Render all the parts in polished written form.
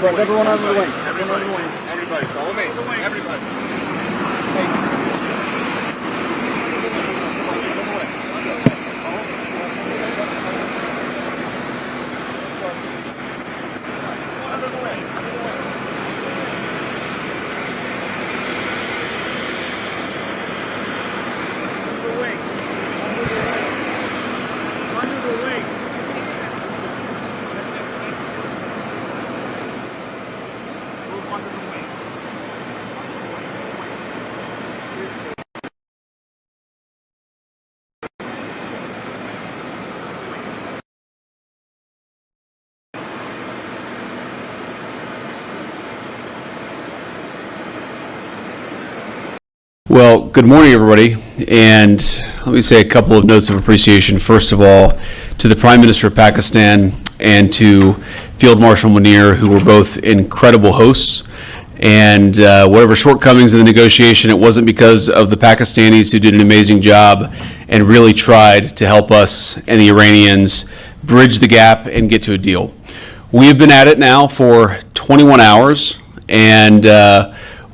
Press everyone on the wing. Everybody, follow me. Everybody. Well, good morning, everybody, and let me say a couple of notes of appreciation. First of all, to the Prime Minister of Pakistan and to Field Marshal Munir, who were both incredible hosts. And whatever shortcomings in the negotiation, it wasn't because of the Pakistanis, who did an amazing job and really tried to help us and the Iranians bridge the gap and get to a deal. We have been at it now for 21 hours, and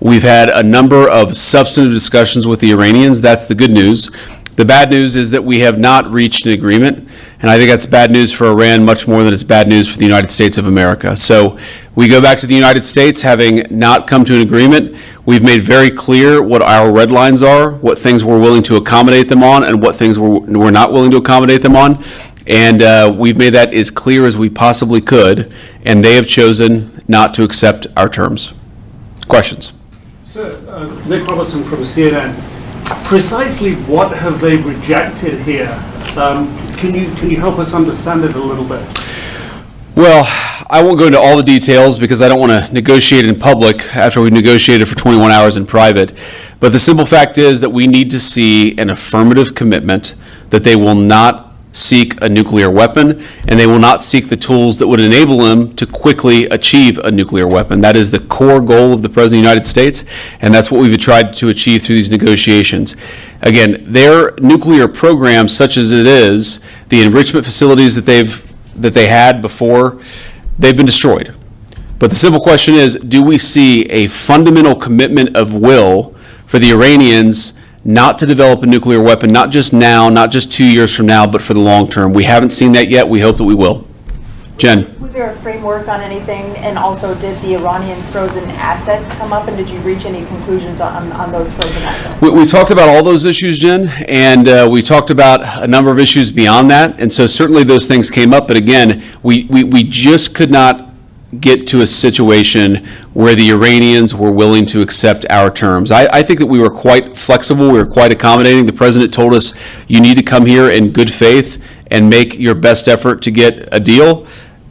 we've had a number of substantive discussions with the Iranians. That's the good news. The bad news is that we have not reached an agreement, and I think that's bad news for Iran much more than it's bad news for the United States of America. So we go back to the United States having not come to an agreement. We've made very clear what our red lines are, what things we're willing to accommodate them on, and what things we're not willing to accommodate them on. And we've made that as clear as we possibly could, and they have chosen not to accept our terms. Questions? Sir, Nick Robertson from CNN. Precisely what have they rejected here? Can you help us understand it a little bit? Well, I won't go into all the details because I don't want to negotiate in public after we negotiated for 21 hours in private. But the simple fact is that we need to see an affirmative commitment that they will not seek a nuclear weapon, and they will not seek the tools that would enable them to quickly achieve a nuclear weapon. That is the core goal of the President of the United States, and that's what we've tried to achieve through these negotiations. Again, their nuclear program, such as it is, the enrichment facilities that they had before, they've been destroyed. But the simple question is, do we see a fundamental commitment of will for the Iranians not to develop a nuclear weapon, not just now, not just 2 years from now, but for the long term? We haven't seen that yet. We hope that we will. Jen. Was there a framework on anything? And also, did the Iranian frozen assets come up? And did you reach any conclusions on those frozen assets? We talked about all those issues, Jen, and we talked about a number of issues beyond that. And so certainly those things came up. But again, we just could not get to a situation where the Iranians were willing to accept our terms. I think that we were quite flexible, we were quite accommodating. The president told us, you need to come here in good faith and make your best effort to get a deal.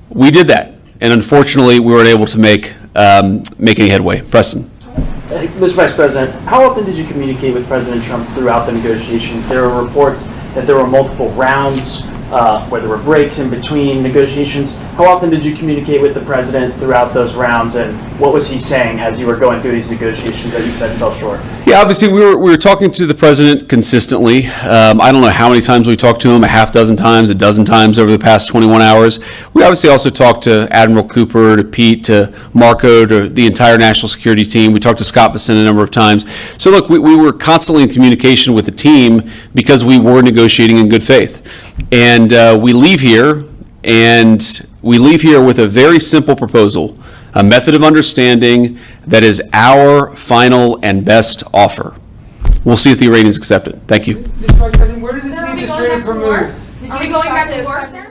We did that, and unfortunately we weren't able to make any headway. Preston. Mr. Vice President, how often did you communicate with President Trump throughout the negotiations? There were reports that there were multiple rounds, where there were breaks in between negotiations. How often did you communicate with the president throughout those rounds, and what was he saying as you were going through these negotiations that you said fell short? Yeah, obviously we were talking to the president consistently. I don't know how many times we talked to him, a half dozen times, a dozen times over the past 21 hours. We obviously also talked to Admiral Cooper, to Pete, to Marco, to the entire national security team. We talked to Scott Besson a number of times. So look, we were constantly in communication with the team because we were negotiating in good faith. And we leave here with a very simple proposal, a method of understanding that is our final and best offer. We'll see if the Iranians accept it. Thank you. Mr. Vice President, where does this leave the Strait of Hormuz? Are we going back to war, sir?